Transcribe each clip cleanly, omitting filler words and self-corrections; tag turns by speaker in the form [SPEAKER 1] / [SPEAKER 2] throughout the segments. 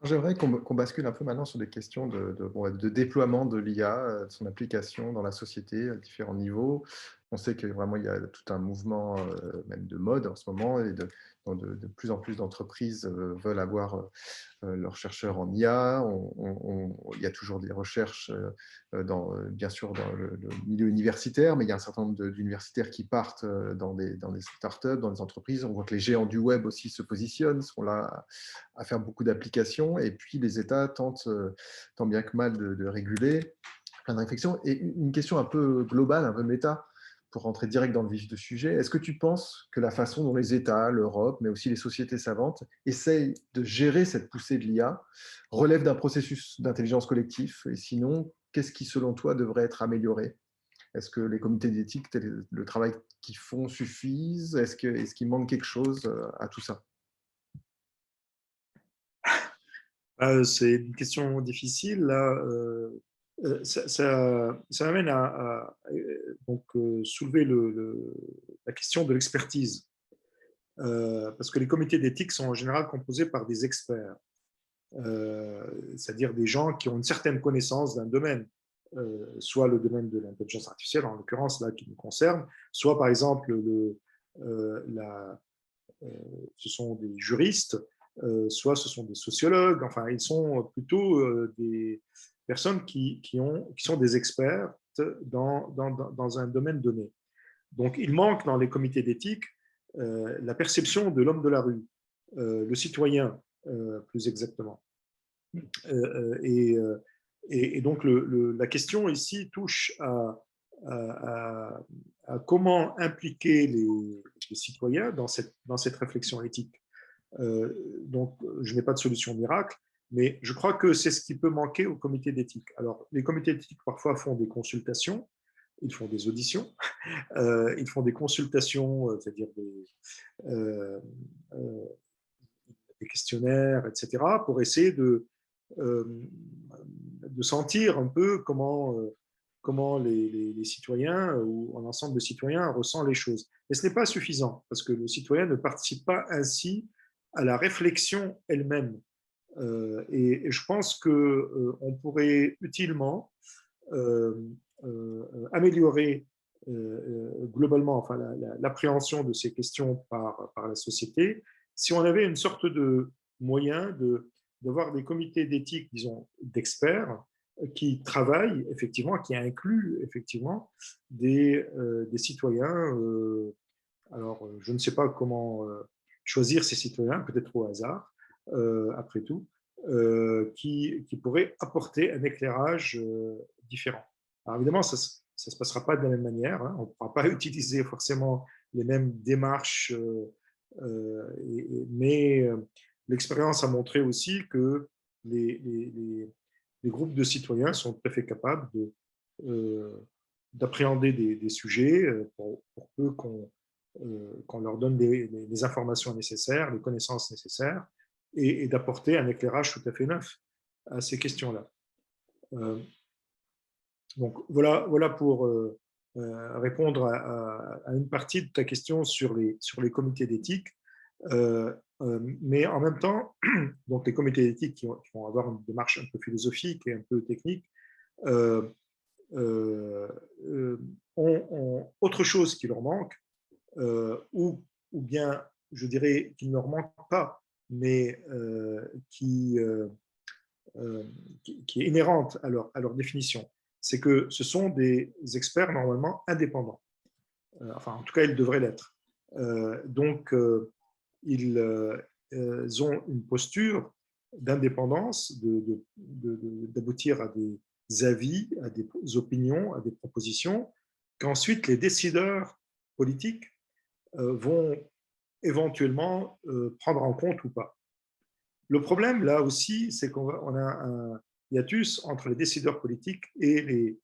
[SPEAKER 1] J'aimerais qu'on bascule un peu maintenant sur des questions de déploiement de l'IA, de son application dans la société à différents niveaux. On sait que vraiment il y a tout un mouvement, même de mode en ce moment et de plus en plus d'entreprises, veulent avoir, leurs chercheurs en IA. Il y a toujours des recherches bien sûr dans le milieu universitaire, mais il y a un certain nombre d'universitaires qui partent dans des startups, dans des entreprises. On voit que les géants du web aussi se positionnent, sont là à faire beaucoup d'applications. Et puis les États tentent tant bien que mal de réguler plein de réflexions. Et une question un peu globale, un peu méta, pour rentrer direct dans le vif du sujet, est-ce que tu penses que la façon dont les États, l'Europe, mais aussi les sociétés savantes essayent de gérer cette poussée de l'IA relève d'un processus d'intelligence collective? Et sinon, qu'est-ce qui, selon toi, devrait être amélioré? Est-ce que les comités d'éthique, le travail qu'ils font suffisent? Est-ce qu'il manque quelque chose à tout ça?
[SPEAKER 2] C'est une question difficile. Là, ça m'amène à soulever la question de l'expertise. Parce que les comités d'éthique sont en général composés par des experts, c'est-à-dire des gens qui ont une certaine connaissance d'un domaine, soit le domaine de l'intelligence artificielle, en l'occurrence là qui nous concerne, soit par exemple euh, la, euh, ce sont des juristes, soit ce sont des sociologues, enfin, ils sont plutôt des personnes qui sont des experts dans un domaine donné. Donc, il manque dans les comités d'éthique la perception de l'homme de la rue, le citoyen, plus exactement. Euh, et, euh, et donc, la question ici touche à, à comment impliquer les citoyens dans cette réflexion éthique. Donc, je n'ai pas de solution miracle, mais je crois que c'est ce qui peut manquer au comité d'éthique. Alors, les comités d'éthique parfois font des consultations, ils font des auditions, ils font des consultations, c'est-à-dire euh, euh, des questionnaires, etc., pour essayer euh, de sentir un peu comment les citoyens ou un ensemble de citoyens ressent les choses. Mais ce n'est pas suffisant, parce que le citoyen ne participe pas ainsi à la réflexion elle-même. Et je pense qu'on pourrait utilement euh, améliorer globalement enfin, l'appréhension de ces questions par la société si on avait une sorte de moyen d'avoir des comités d'éthique, disons, d'experts qui travaillent effectivement, qui incluent effectivement des citoyens. Alors, je ne sais pas comment choisir ces citoyens, peut-être au hasard, après tout, qui pourraient apporter un éclairage différent. Alors évidemment, ça ne se passera pas de la même manière, hein. On ne pourra pas utiliser forcément les mêmes démarches, mais l'expérience a montré aussi que les, les, les, les groupes de citoyens sont tout à fait capables euh, d'appréhender des sujets pour peu qu'on leur donne les informations nécessaires, les connaissances nécessaires, et d'apporter un éclairage tout à fait neuf à ces questions-là. Euh, donc voilà pour répondre à une partie de ta question sur les comités d'éthique. Mais en même temps, donc les comités d'éthique qui vont avoir une démarche un peu philosophique et un peu technique, euh, euh, euh, ont autre chose qui leur manque, ou bien, je dirais, qui ne leur manque pas, mais euh, qui est inhérente à leur définition. C'est que ce sont des experts normalement indépendants. Enfin, en tout cas, ils devraient l'être. Donc, ils ont une posture d'indépendance, d'aboutir à des avis, à des opinions, à des propositions, qu'ensuite les décideurs politiques vont éventuellement prendre en compte ou pas. Le problème, là aussi, c'est qu'on a un hiatus entre les décideurs politiques et les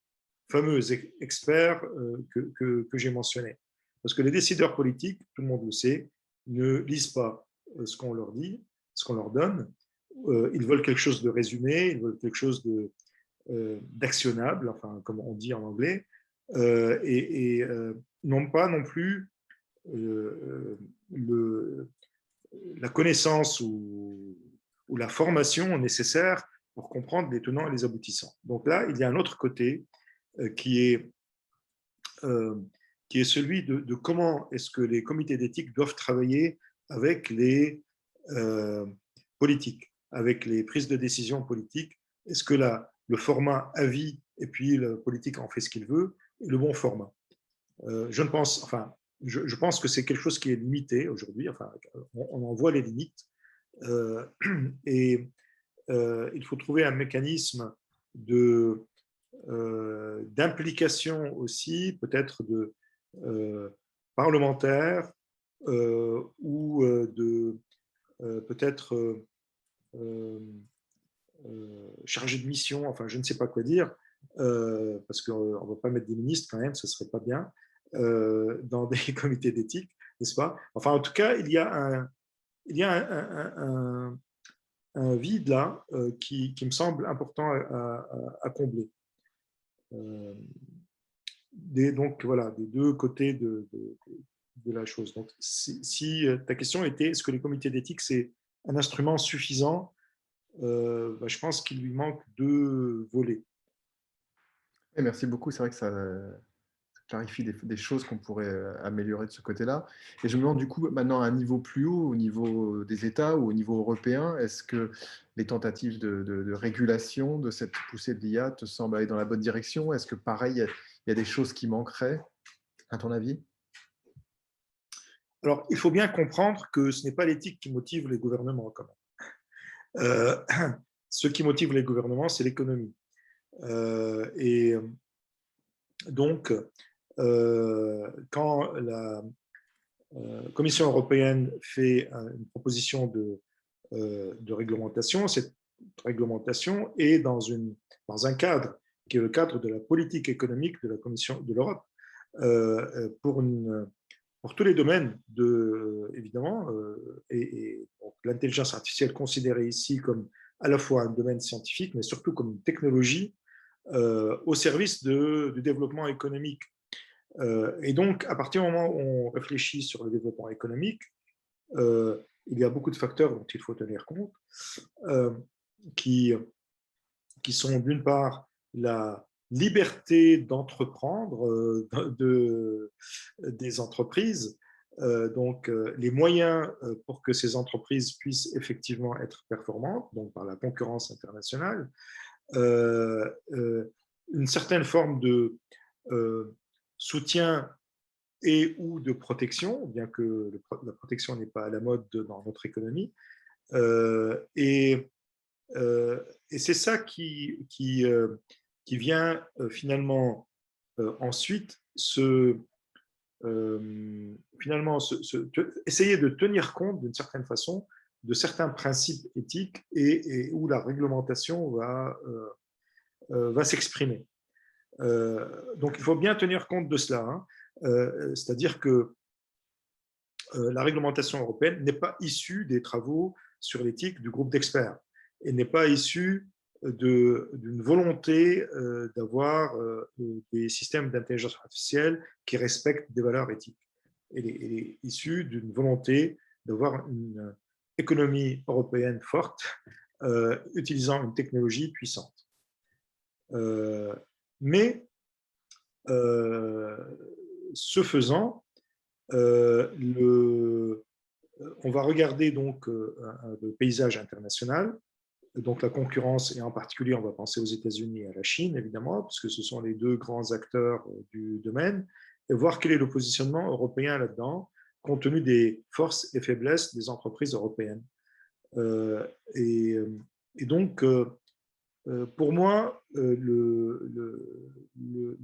[SPEAKER 2] fameux experts que j'ai mentionnés. Parce que les décideurs politiques, tout le monde le sait, ne lisent pas ce qu'on leur dit, ce qu'on leur donne. Ils veulent quelque chose de résumé, ils veulent quelque chose d'actionnable, enfin, comme on dit en anglais, et n'ont pas non plus le, la connaissance ou ou la formation nécessaire pour comprendre les tenants et les aboutissants. Donc là, il y a un autre côté euh, qui est, euh, qui est celui de comment est-ce que les comités d'éthique doivent travailler avec les politiques, avec les prises de décision politiques. Est-ce que le format avis et puis le politique en fait ce qu'il veut est le bon format? Je ne pense, enfin, je pense que c'est quelque chose qui est limité aujourd'hui. Enfin, on en voit les limites. Euh, et il faut trouver un mécanisme d'implication aussi, peut-être de parlementaires ou peut-être chargé de mission, enfin je ne sais pas quoi dire, parce qu'on ne va pas mettre des ministres quand même, ce ne serait pas bien, dans des comités d'éthique, n'est-ce pas? Enfin en tout cas, il y a un vide là qui me semble important à combler. Donc voilà, des deux côtés de la chose. Donc si ta question était est-ce que les comités d'éthique c'est un instrument suffisant, je pense qu'il lui manque deux volets.
[SPEAKER 1] Et merci beaucoup. C'est vrai que ça clarifie des choses qu'on pourrait améliorer de ce côté-là. Et je me demande du coup, maintenant à un niveau plus haut, au niveau des États ou au niveau européen, est-ce que les tentatives de régulation de cette poussée de l'IA te semblent aller dans la bonne direction? Est-ce que pareil, il y a des choses qui manqueraient, à ton avis?
[SPEAKER 2] Alors, il faut bien comprendre que ce n'est pas l'éthique qui motive les gouvernements quand même. Ce qui motive les gouvernements, c'est l'économie. Et donc, quand la Commission européenne fait une proposition de réglementation, cette réglementation est dans un cadre qui est le cadre de la politique économique de la Commission de l'Europe pour pour tous les domaines, évidemment, et l'intelligence artificielle considérée ici comme à la fois un domaine scientifique, mais surtout comme une technologie au service du développement économique. Et donc, à partir du moment où on réfléchit sur le développement économique, il y a beaucoup de facteurs dont il faut tenir compte, euh, qui, qui sont d'une part la liberté d'entreprendre des entreprises, donc les moyens pour que ces entreprises puissent effectivement être performantes, donc par la concurrence internationale, euh, euh, une certaine forme de soutien et ou de protection, bien que la protection n'est pas à la mode dans notre économie. Euh, et et c'est ça qui vient finalement ensuite finalement essayer de tenir compte d'une certaine façon de certains principes éthiques et où la réglementation va s'exprimer. Donc il faut bien tenir compte de cela, hein. C'est-à-dire que la réglementation européenne n'est pas issue des travaux sur l'éthique du groupe d'experts et n'est pas issue d'une volonté d'avoir des systèmes d'intelligence artificielle qui respectent des valeurs éthiques. Elle est issue d'une volonté d'avoir une économie européenne forte utilisant une technologie puissante. Mais ce faisant, on va regarder donc le paysage international, donc la concurrence, et en particulier, on va penser aux États-Unis et à la Chine, évidemment, puisque ce sont les deux grands acteurs du domaine, et voir quel est le positionnement européen là-dedans, compte tenu des forces et faiblesses des entreprises européennes. Euh, et, et, donc, pour moi, les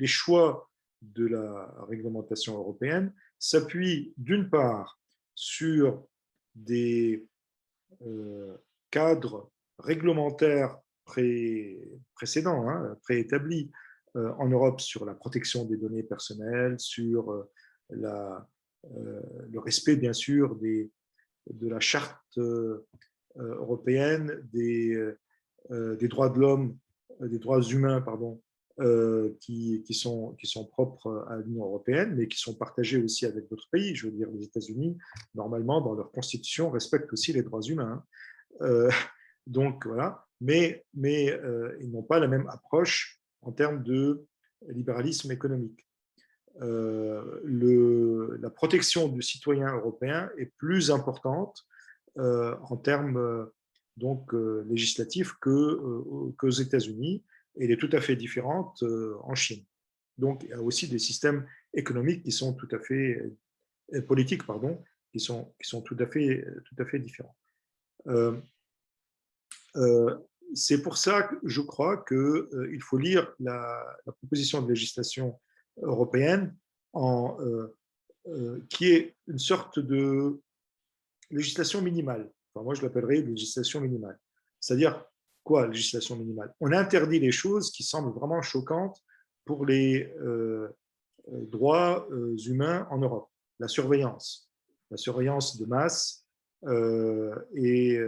[SPEAKER 2] choix de la réglementation européenne s'appuient d'une part sur des cadres réglementaires précédents, hein, préétablis en Europe sur la protection des données personnelles, sur le respect, bien sûr, de la charte européenne des droits de l'homme, des droits humains, pardon, qui sont propres à l'Union européenne, mais qui sont partagés aussi avec d'autres pays. Je veux dire, les États-Unis, normalement, dans leur constitution, respectent aussi les droits humains. Donc, voilà. Mais ils n'ont pas la même approche en termes de libéralisme économique. La protection du citoyen européen est plus importante en termes législatifs qu'aux États-Unis, et elle est tout à fait différente en Chine. Donc, il y a aussi des systèmes économiques qui sont tout à fait politiques, pardon, qui sont tout à fait différents. C'est pour ça que je crois qu'il faut lire la proposition de législation européenne qui est une sorte de législation minimale. Enfin, moi, je l'appellerais législation minimale. C'est-à-dire quoi, législation minimale? On interdit les choses qui semblent vraiment choquantes pour les droits humains en Europe. La surveillance de masse et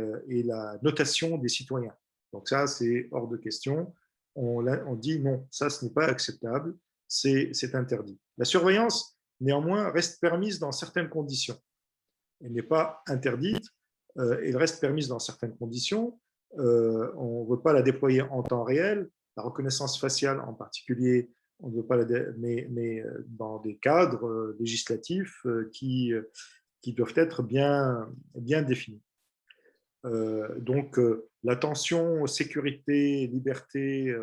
[SPEAKER 2] la notation des citoyens. Donc ça, c'est hors de question. On dit non, ça, ce n'est pas acceptable, c'est interdit. La surveillance, néanmoins, reste permise dans certaines conditions. Elle n'est pas interdite, elle reste permise dans certaines conditions. On ne veut pas la déployer en temps réel. La reconnaissance faciale en particulier, on ne veut pas mais dans des cadres législatifs qui doivent être bien définis. Donc, la tension sécurité, liberté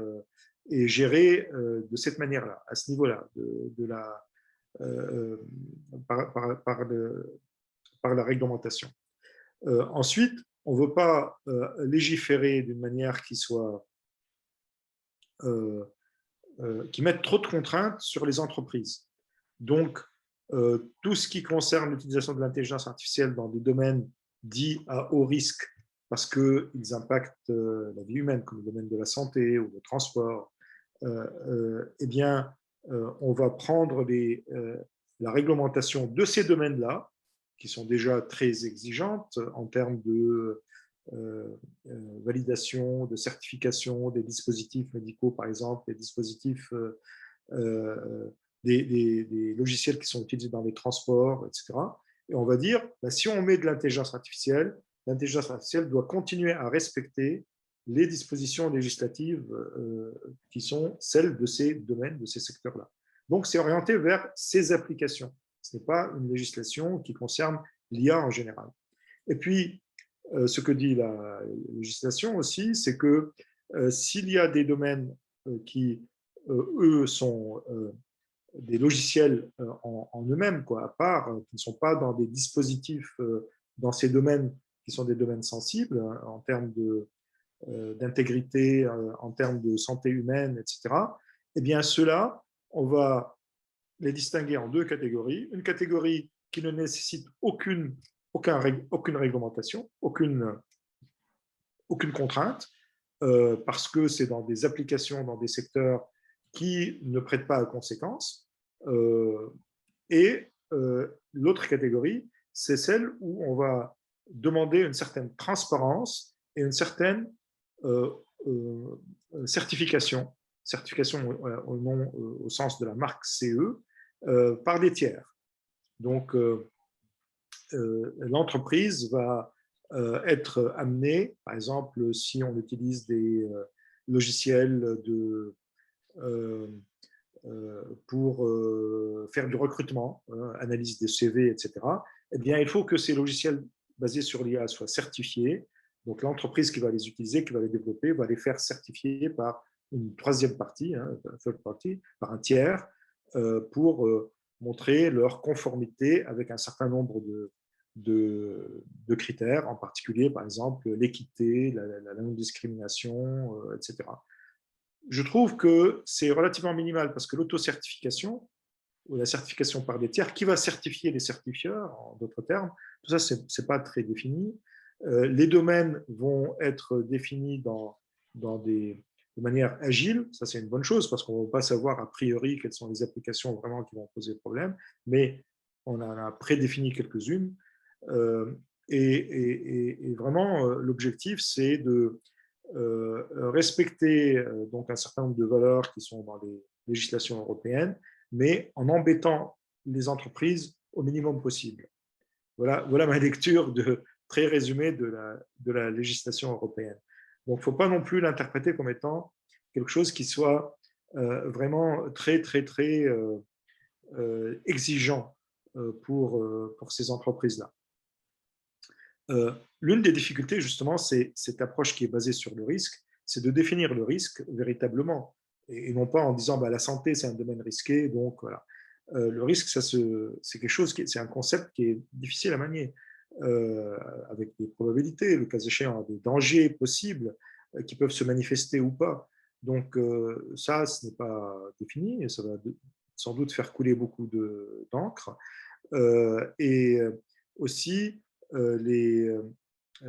[SPEAKER 2] est gérée de cette manière-là, à ce niveau-là, par la réglementation. Ensuite, on ne veut pas légiférer d'une manière qui mette trop de contraintes sur les entreprises. Donc, tout ce qui concerne l'utilisation de l'intelligence artificielle dans des domaines dits à haut risque, parce qu'ils impactent la vie humaine, comme le domaine de la santé ou le transport, eh bien, on va prendre la réglementation de ces domaines-là, qui sont déjà très exigeantes en termes de validation, de certification des dispositifs médicaux, par exemple, des dispositifs, des logiciels qui sont utilisés dans les transports, etc. Et on va dire, si on met de l'intelligence artificielle doit continuer à respecter les dispositions législatives qui sont celles de ces domaines, de ces secteurs-là. Donc, c'est orienté vers ces applications. Ce n'est pas une législation qui concerne l'IA en général. Et puis, ce que dit la législation aussi, c'est que s'il y a des domaines qui, eux, sont des logiciels en eux-mêmes, à part, qui ne sont pas dans des dispositifs dans ces domaines qui sont des domaines sensibles en termes d'intégrité, en termes de santé humaine, etc., eh bien, ceux-là, on va les distinguer en deux catégories. Une catégorie qui ne nécessite aucune réglementation, aucune contrainte, parce que c'est dans des applications, dans des secteurs qui ne prêtent pas à conséquence. Et l'autre catégorie, c'est celle où on va demander une certaine transparence et une certaine certification au sens de la marque CE, par des tiers. Donc, l'entreprise va être amenée, par exemple, si on utilise des logiciels pour faire du recrutement, analyse des CV, etc., eh bien, il faut que ces logiciels basés sur l'IA soient certifiés. Donc, l'entreprise qui va les utiliser, qui va les développer, va les faire certifier par une troisième partie, third party, par un tiers, pour montrer leur conformité avec un certain nombre de critères, en particulier, par exemple, l'équité, la non-discrimination, etc. Je trouve que c'est relativement minimal parce que l'autocertification ou la certification par des tiers, qui va certifier les certifieurs, en d'autres termes, tout ça, ce n'est pas très défini. Les domaines vont être définis de manière agile, ça c'est une bonne chose parce qu'on ne va pas savoir a priori quelles sont les applications vraiment qui vont poser problème, mais on en a prédéfini quelques-unes. Et vraiment, l'objectif, c'est de respecter donc un certain nombre de valeurs qui sont dans les législations européennes, mais en embêtant les entreprises au minimum possible. Voilà ma lecture très résumé de la législation européenne. Donc, il ne faut pas non plus l'interpréter comme étant quelque chose qui soit vraiment très, très, très exigeant pour ces entreprises-là. L'une des difficultés, justement, c'est cette approche qui est basée sur le risque, c'est de définir le risque véritablement, et non pas en disant bah, la santé, c'est un domaine risqué, donc voilà. Le risque, c'est quelque chose, c'est un concept qui est difficile à manier, avec des probabilités, le cas échéant, des dangers possibles qui peuvent se manifester ou pas. Donc ça, ce n'est pas défini, et ça va sans doute faire couler beaucoup d'encre. Et aussi, les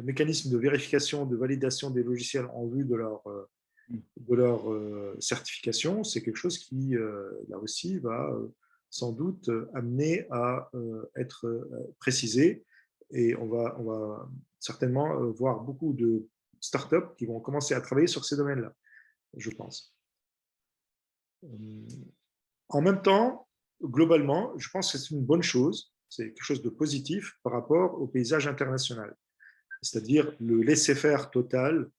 [SPEAKER 2] mécanismes de vérification, de validation des logiciels en vue de leur certification, c'est quelque chose qui, là aussi, va sans doute amener à être précisé. Et on va certainement voir beaucoup de startups qui vont commencer à travailler sur ces domaines-là, je pense. En même temps, globalement, je pense que c'est une bonne chose, c'est quelque chose de positif par rapport au paysage international, c'est-à-dire le laisser-faire total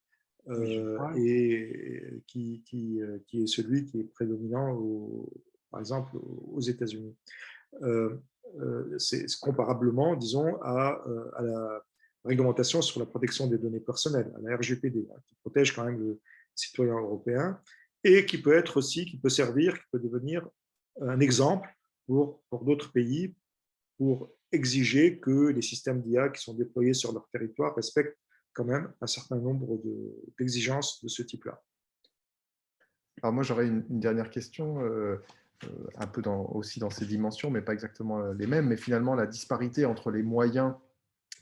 [SPEAKER 2] et qui est celui qui est prédominant, par exemple, aux États-Unis. C'est comparablement, disons, à la réglementation sur la protection des données personnelles, à la RGPD, qui protège quand même le citoyen européen et qui peut être aussi, qui peut servir, qui peut devenir un exemple pour d'autres pays pour exiger que les systèmes d'IA qui sont déployés sur leur territoire respectent quand même un certain nombre d'exigences de ce type-là.
[SPEAKER 1] Alors moi, j'aurais une dernière question, un peu aussi dans ces dimensions, mais pas exactement les mêmes, mais finalement, la disparité entre les moyens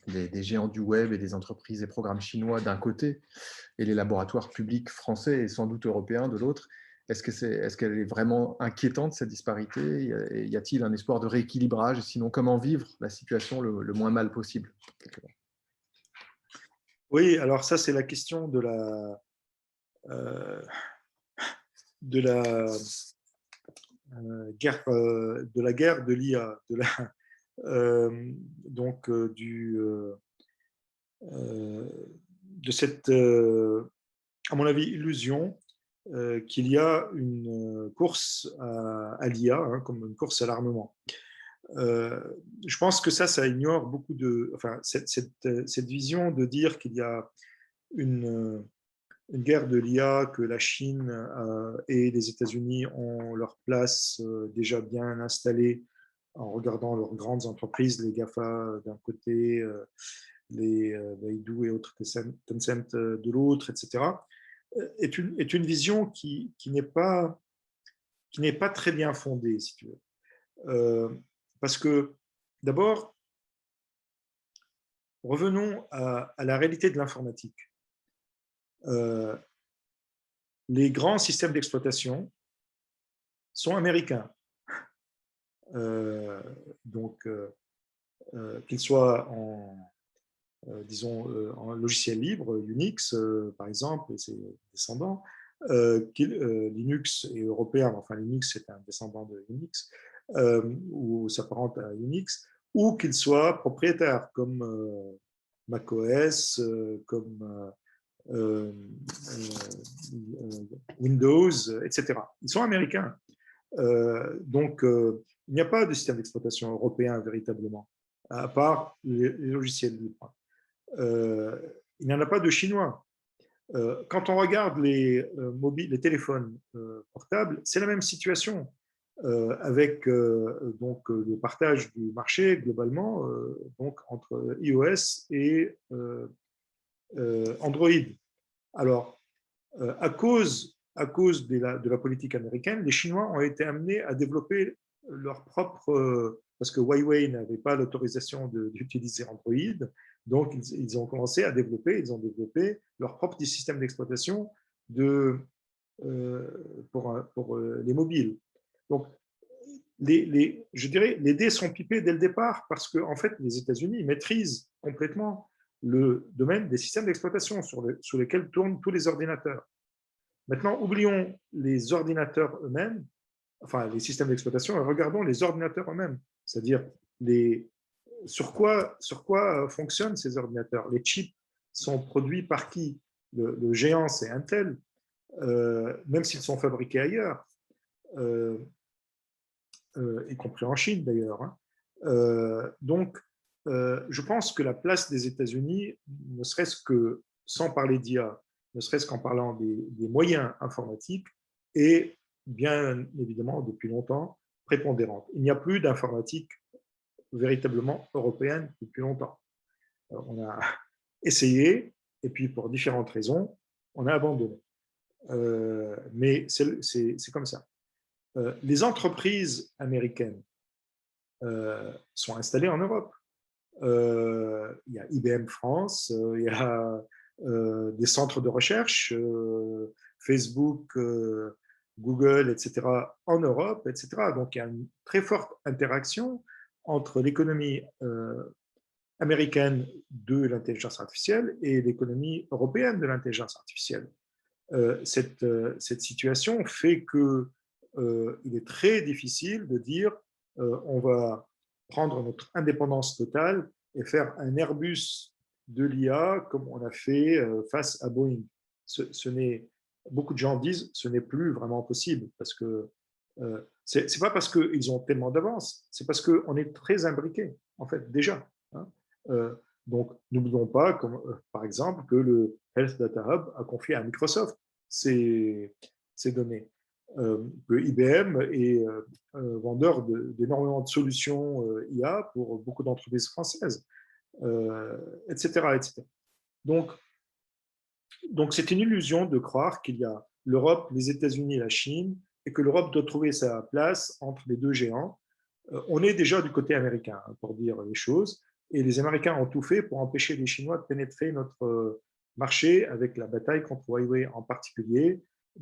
[SPEAKER 1] des géants du web et des entreprises et programmes chinois d'un côté, et les laboratoires publics français et sans doute européens de l'autre, est-ce qu'elle est vraiment inquiétante, cette disparité? Y a-t-il un espoir de rééquilibrage? Sinon, comment vivre la situation le moins mal possible?
[SPEAKER 2] Oui, alors ça, c'est la question de la guerre de l'IA, donc de cette, à mon avis, illusion qu'il y a une course à l'IA, hein, comme une course à l'armement. Je pense que ça ignore beaucoup enfin, cette vision de dire qu'il y a une guerre de l'IA, que la Chine et les États-Unis ont leur place déjà bien installée en regardant leurs grandes entreprises, les GAFA d'un côté, les Baidu et autres, Tencent de l'autre, etc., est une vision qui n'est pas très bien fondée, si tu veux. Parce que, d'abord, revenons à la réalité de l'informatique. Les grands systèmes d'exploitation sont américains. Donc, qu'ils soient disons, en logiciel libre, Unix, par exemple, et ses descendants, Linux est européen, enfin Linux est un descendant de Unix, ou s'apparente à Unix, ou qu'ils soient propriétaires, comme macOS, comme Windows, etc. Ils sont américains. Donc, il n'y a pas de système d'exploitation européen véritablement, à part les logiciels libres. Il n'y en a pas de chinois. Quand on regarde les téléphones portables, c'est la même situation, avec donc, le partage du marché globalement donc, entre iOS et Android. Alors, à cause de la politique américaine, les Chinois ont été amenés à développer leur propre, parce que Huawei n'avait pas l'autorisation d'utiliser Android, donc ils ont commencé à développer, leur propre système d'exploitation pour les mobiles. Donc, je dirais, les dés sont pipés dès le départ parce que, en fait, les États-Unis maîtrisent complètement le domaine des systèmes d'exploitation sur lesquels tournent tous les ordinateurs. Maintenant, oublions les ordinateurs eux-mêmes, enfin les systèmes d'exploitation, et regardons les ordinateurs eux-mêmes, c'est-à-dire les sur quoi fonctionnent ces ordinateurs? Les chips sont produits par qui? Le géant, c'est Intel, même s'ils sont fabriqués ailleurs, euh, y compris en Chine d'ailleurs, hein. Donc, je pense que la place des États-Unis, ne serait-ce que, sans parler d'IA, ne serait-ce qu'en parlant des moyens informatiques, est bien évidemment depuis longtemps prépondérante. Il n'y a plus d'informatique véritablement européenne depuis longtemps. On a essayé, et puis pour différentes raisons, on a abandonné. Mais c'est comme ça. Les entreprises américaines sont installées en Europe. Il y a IBM France, il y a des centres de recherche, Facebook, Google, etc., en Europe, etc. Donc il y a une très forte interaction entre l'économie américaine de l'intelligence artificielle et l'économie européenne de l'intelligence artificielle. Cette situation fait que il est très difficile de dire on va prendre notre indépendance totale et faire un Airbus de l'IA comme on a fait face à Boeing. Beaucoup de gens disent ce n'est plus vraiment possible parce que c'est pas parce qu'ils ont tellement d'avance, c'est parce qu'on est très imbriqués en fait déjà, hein. Donc n'oublions pas, comme, par exemple, que le Health Data Hub a confié à Microsoft ces données. Que IBM est vendeur d'énormément de solutions IA pour beaucoup d'entreprises françaises, etc., etc. Donc, c'est une illusion de croire qu'il y a l'Europe, les États-Unis et la Chine, et que l'Europe doit trouver sa place entre les deux géants. On est déjà du côté américain, pour dire les choses, et les Américains ont tout fait pour empêcher les Chinois de pénétrer notre marché avec la bataille contre Huawei en particulier, et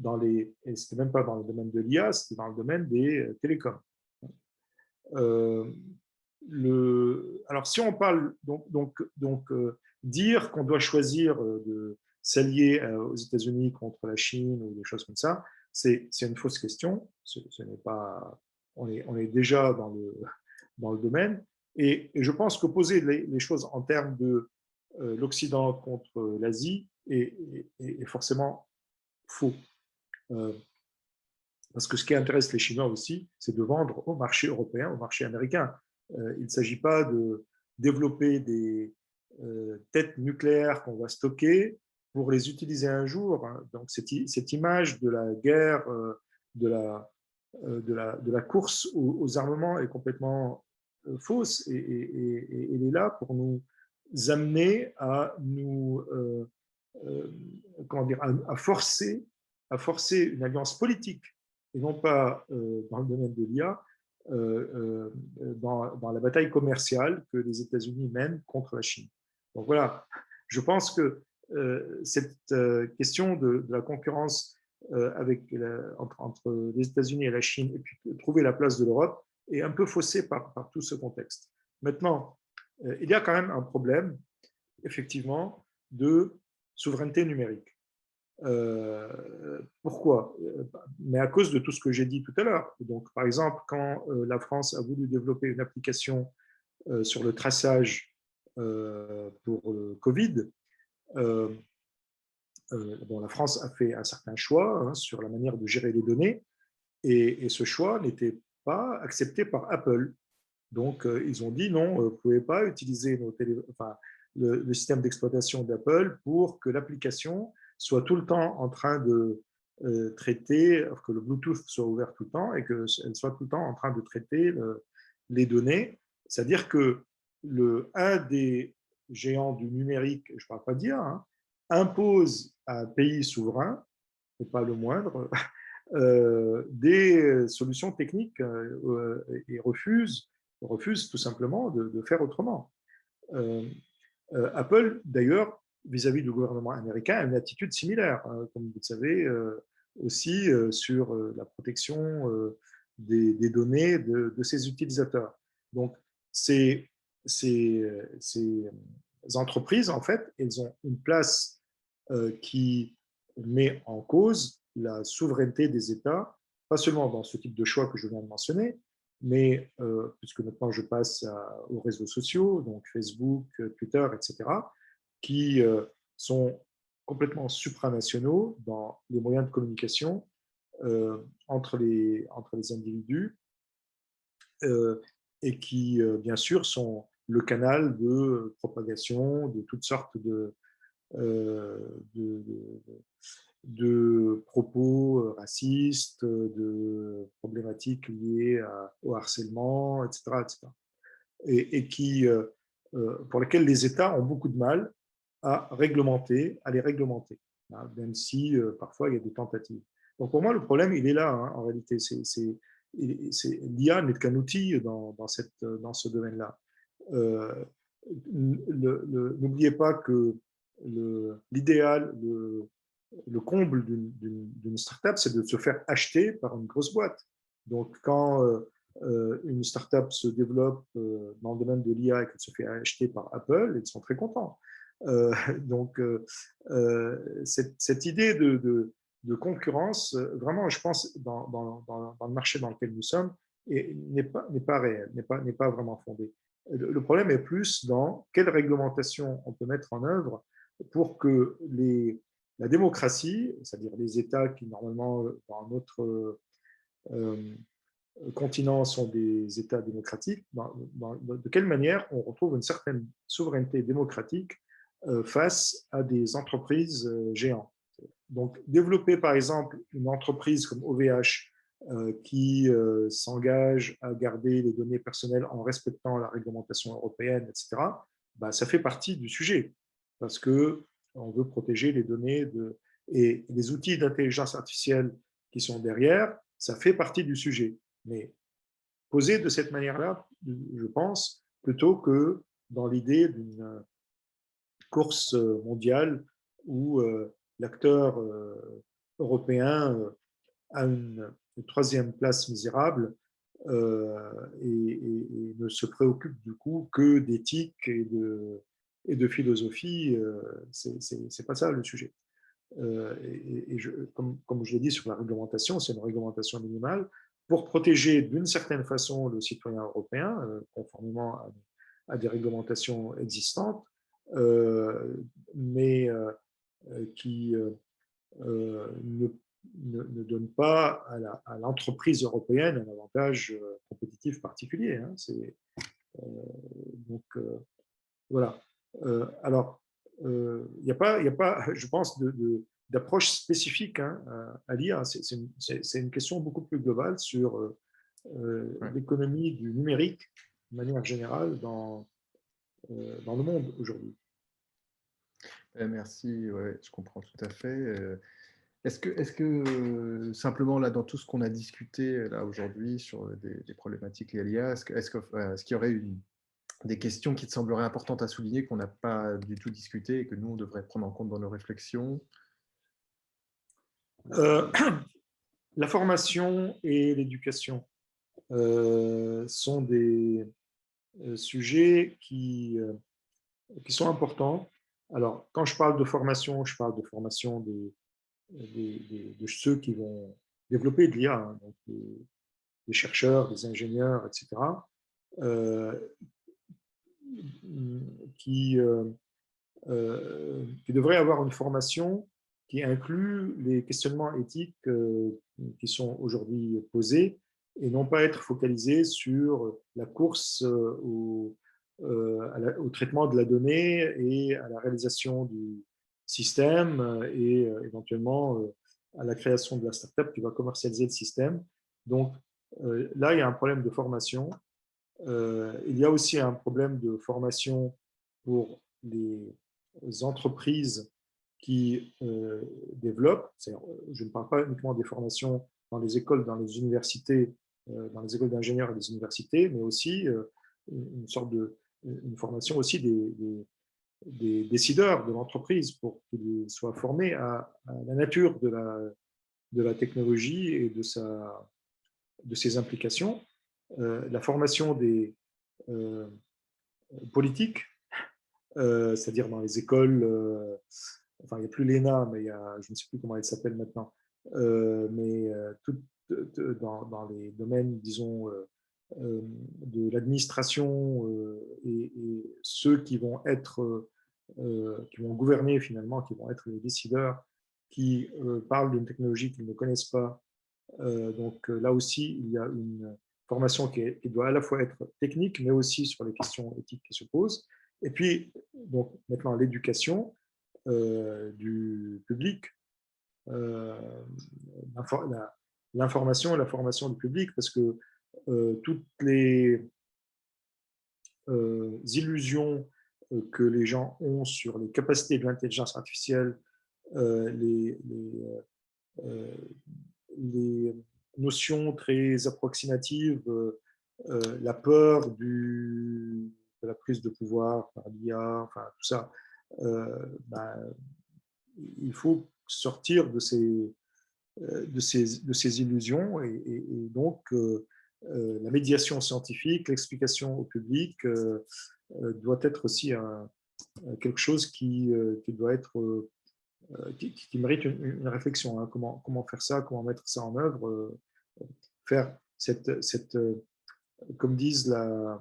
[SPEAKER 2] ce n'était même pas dans le domaine de l'IA, c'était dans le domaine des télécoms. Alors, si on parle, dire qu'on doit choisir de s'allier aux États-Unis contre la Chine ou des choses comme ça, c'est une fausse question. Ce n'est pas, on est déjà dans le domaine. Et je pense que poser les choses en termes de l'Occident contre l'Asie est forcément faux. Parce que ce qui intéresse les Chinois aussi, c'est de vendre au marché européen, au marché américain. Il ne s'agit pas de développer des têtes nucléaires qu'on va stocker pour les utiliser un jour. Donc cette image de la guerre, de la course aux armements est complètement fausse et elle est là pour nous amener à nous comment dire, à forcer une alliance politique et non pas dans le domaine de l'IA, dans la bataille commerciale que les États-Unis mènent contre la Chine. Donc voilà, je pense que cette question de la concurrence entre les États-Unis et la Chine, et puis trouver la place de l'Europe, est un peu faussée par tout ce contexte. Maintenant, il y a quand même un problème, effectivement, de souveraineté numérique. Pourquoi? Mais à cause de tout ce que j'ai dit tout à l'heure. Donc, par exemple, quand la France a voulu développer une application sur le traçage pour le Covid, la France a fait un certain choix sur la manière de gérer les données, et ce choix n'était pas accepté par Apple. Donc, ils ont dit non, vous ne pouvez pas utiliser le système d'exploitation d'Apple pour que l'application soit tout le temps en train de traiter, que le Bluetooth soit ouvert tout le temps et qu'elle soit tout le temps en train de traiter les données. C'est-à-dire que un des géants du numérique, je ne parle pas d'IA, impose à un pays souverain, et pas le moindre, des solutions techniques et refuse tout simplement de faire autrement. Apple, d'ailleurs, vis-à-vis du gouvernement américain, a une attitude similaire, comme vous le savez, aussi sur la protection des données de ses utilisateurs. Donc, ces entreprises, en fait, elles ont une place qui met en cause la souveraineté des États, pas seulement dans ce type de choix que je viens de mentionner, mais puisque maintenant je passe aux réseaux sociaux, donc Facebook, Twitter, etc., qui sont complètement supranationaux dans les moyens de communication entre les individus et qui, bien sûr, sont le canal de propagation de toutes sortes euh, de, de- de propos racistes, de problématiques liées au harcèlement, etc. etc. Et qui, pour lesquelles les États ont beaucoup de mal à les réglementer, hein, même si parfois il y a des tentatives. Donc pour moi, le problème, il est là, hein, en réalité. L'IA n'est qu'un outil dans ce domaine-là. Euh, N'oubliez pas que l'idéal, le comble d'une startup, c'est de se faire acheter par une grosse boîte. Donc, quand une startup se développe dans le domaine de l'IA et qu'elle se fait acheter par Apple, ils sont très contents. Donc, cette idée de concurrence, vraiment, je pense, dans le marché dans lequel nous sommes, n'est pas réelle, n'est pas vraiment fondée. Le problème est plus dans quelle réglementation on peut mettre en œuvre pour que la démocratie, c'est-à-dire les États qui normalement dans notre continent sont des États démocratiques, de quelle manière on retrouve une certaine souveraineté démocratique face à des entreprises géantes. Donc, développer par exemple une entreprise comme OVH qui s'engage à garder les données personnelles en respectant la réglementation européenne, etc., bah, ça fait partie du sujet parce que on veut protéger les données et les outils d'intelligence artificielle qui sont derrière, ça fait partie du sujet. Mais posé de cette manière-là, je pense, plutôt que dans l'idée d'une course mondiale où l'acteur européen a une troisième place misérable et ne se préoccupe du coup que d'éthique et de philosophie. C'est pas ça le sujet. Comme je l'ai dit sur la réglementation, c'est une réglementation minimale pour protéger d'une certaine façon le citoyen européen, conformément à des réglementations existantes, euh, mais qui ne donne pas à l'entreprise européenne un avantage compétitif particulier. Hein. Donc, voilà. Alors, il n'y a pas, je pense, d'approche spécifique hein, à l'IA. C'est une question beaucoup plus globale sur
[SPEAKER 1] Ouais.
[SPEAKER 2] l'économie du numérique de manière générale dans le monde aujourd'hui.
[SPEAKER 1] Merci, ouais, je comprends tout à fait. Est-ce que simplement là, dans tout ce qu'on a discuté là aujourd'hui sur des problématiques liées à l'IA, est-ce qu'il y aurait des questions qui te sembleraient importantes à souligner qu'on n'a pas du tout discuté et que nous, on devrait prendre en compte dans nos réflexions?
[SPEAKER 2] Euh, la formation et l'éducation sont des sujets qui sont importants. Alors, quand je parle de formation, je parle de formation de ceux qui vont développer de l'IA, hein, donc des chercheurs, des ingénieurs, etc., euh, qui, qui devraient avoir une formation qui inclut les questionnements éthiques qui sont aujourd'hui posés et non pas être focalisés sur la course au traitement de la donnée et à la réalisation du système et éventuellement à la création de la startup qui va commercialiser le système. Donc là, il y a un problème de formation. Il y a aussi un problème de formation pour les entreprises qui développent. Je ne parle pas uniquement des formations dans les écoles, dans les universités, dans les écoles d'ingénieurs et des universités, mais aussi une sorte une formation aussi des décideurs de l'entreprise pour qu'ils soient formés à la nature de la technologie et de ses implications. La formation des politiques, c'est-à-dire dans les écoles, enfin il n'y a plus l'ENA, mais je ne sais plus comment elle s'appelle maintenant, mais dans les domaines, disons, de l'administration et ceux qui vont être, qui vont gouverner finalement, qui vont être les décideurs, qui parlent d'une technologie qu'ils ne connaissent pas. Donc là aussi, il y a une formation qui doit à la fois être technique, mais aussi sur les questions éthiques qui se posent. Et puis, donc, maintenant, l'éducation du public, euh, l'information et la formation du public, parce que toutes les illusions que les gens ont sur les capacités de l'intelligence artificielle, euh, les, les, euh, les notions très approximatives, la peur de la prise de pouvoir par l'IA, enfin tout ça, ben, il faut sortir de ces illusions et donc la médiation scientifique, l'explication au public doit être aussi quelque chose qui doit être qui mérite une réflexion. Hein. Comment faire ça, comment mettre ça en œuvre, faire comme disent en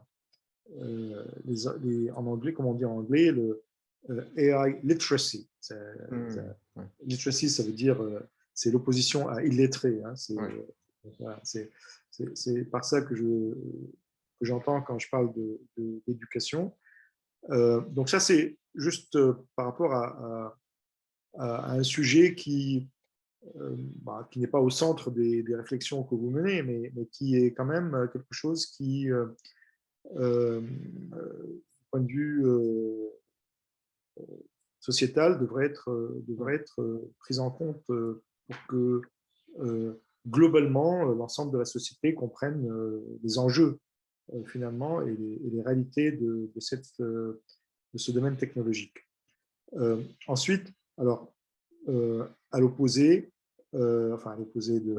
[SPEAKER 2] anglais, comment on dit en anglais, le AI literacy.
[SPEAKER 1] Ouais.
[SPEAKER 2] Literacy, ça veut dire, c'est l'opposition à illettré. Hein.
[SPEAKER 1] Ouais.
[SPEAKER 2] Voilà, c'est par ça que j'entends quand je parle d'éducation. Donc ça, c'est juste par rapport à un sujet qui n'est pas au centre des réflexions que vous menez, mais qui est quand même quelque chose qui, du point de vue sociétal, devrait être pris en compte pour que globalement l'ensemble de la société comprenne les enjeux finalement et les réalités de ce domaine technologique. Ensuite, alors, à l'opposé, enfin à l'opposé de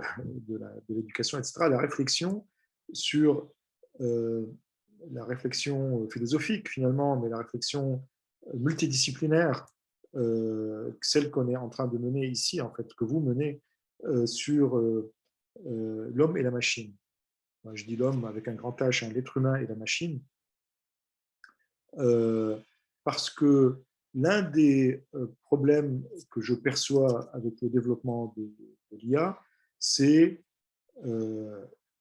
[SPEAKER 2] l'éducation, etc., la réflexion sur la réflexion philosophique finalement, mais la réflexion multidisciplinaire, celle qu'on est en train de mener ici, en fait, que vous menez sur l'homme et la machine. Je dis l'homme avec un grand H, hein, l'être humain et la machine, parce que l'un des problèmes que je perçois avec le développement de l'IA, c'est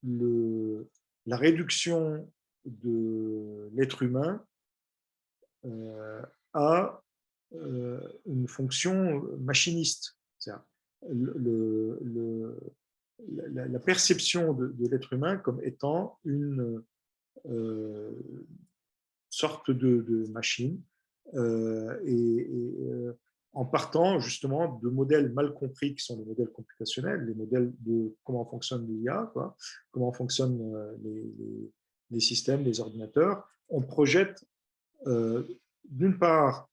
[SPEAKER 2] la réduction de l'être humain à une fonction machiniste. La perception de l'être humain comme étant une sorte de machine en partant justement de modèles mal compris qui sont les modèles computationnels, les modèles de comment fonctionne l'IA, comment fonctionnent les systèmes, les ordinateurs. On projette d'une part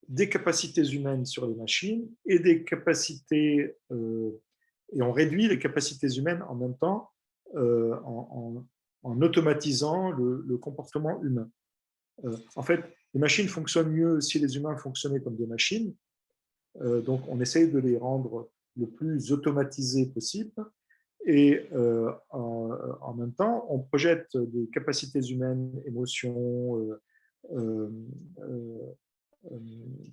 [SPEAKER 2] des capacités humaines sur les machines et des capacités et on réduit les capacités humaines en même temps en automatisant le comportement humain. En fait, les machines fonctionnent mieux si les humains fonctionnaient comme des machines. Donc, on essaye de les rendre le plus automatisés possible. Et en même temps, on projette des capacités humaines, émotions,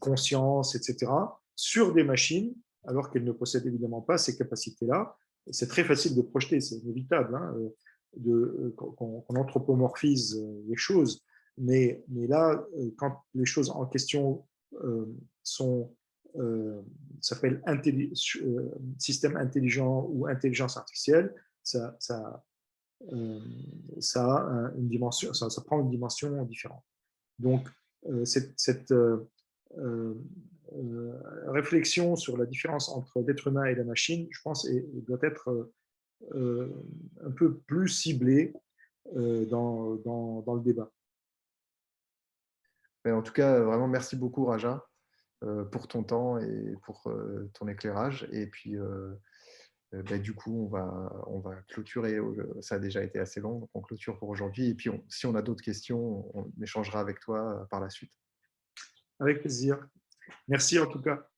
[SPEAKER 2] conscience, etc., sur des machines, alors qu'elles ne possèdent évidemment pas ces capacités-là. C'est très facile de projeter, c'est inévitable, hein, qu'on anthropomorphise les choses. Mais là, quand les choses en question sont s'appelle système intelligent ou intelligence artificielle, ça a une dimension, ça prend une dimension différente. Donc, cette réflexion sur la différence entre l'être humain et la machine, je pense, doit être un peu plus ciblée dans le débat.
[SPEAKER 1] Mais en tout cas, vraiment, merci beaucoup, Raja, pour ton temps et pour ton éclairage. Et puis, bah, du coup, on va clôturer. Ça a déjà été assez long, donc on clôture pour aujourd'hui. Et puis, si on a d'autres questions, on échangera avec toi par la suite.
[SPEAKER 2] Avec plaisir. Merci en tout cas.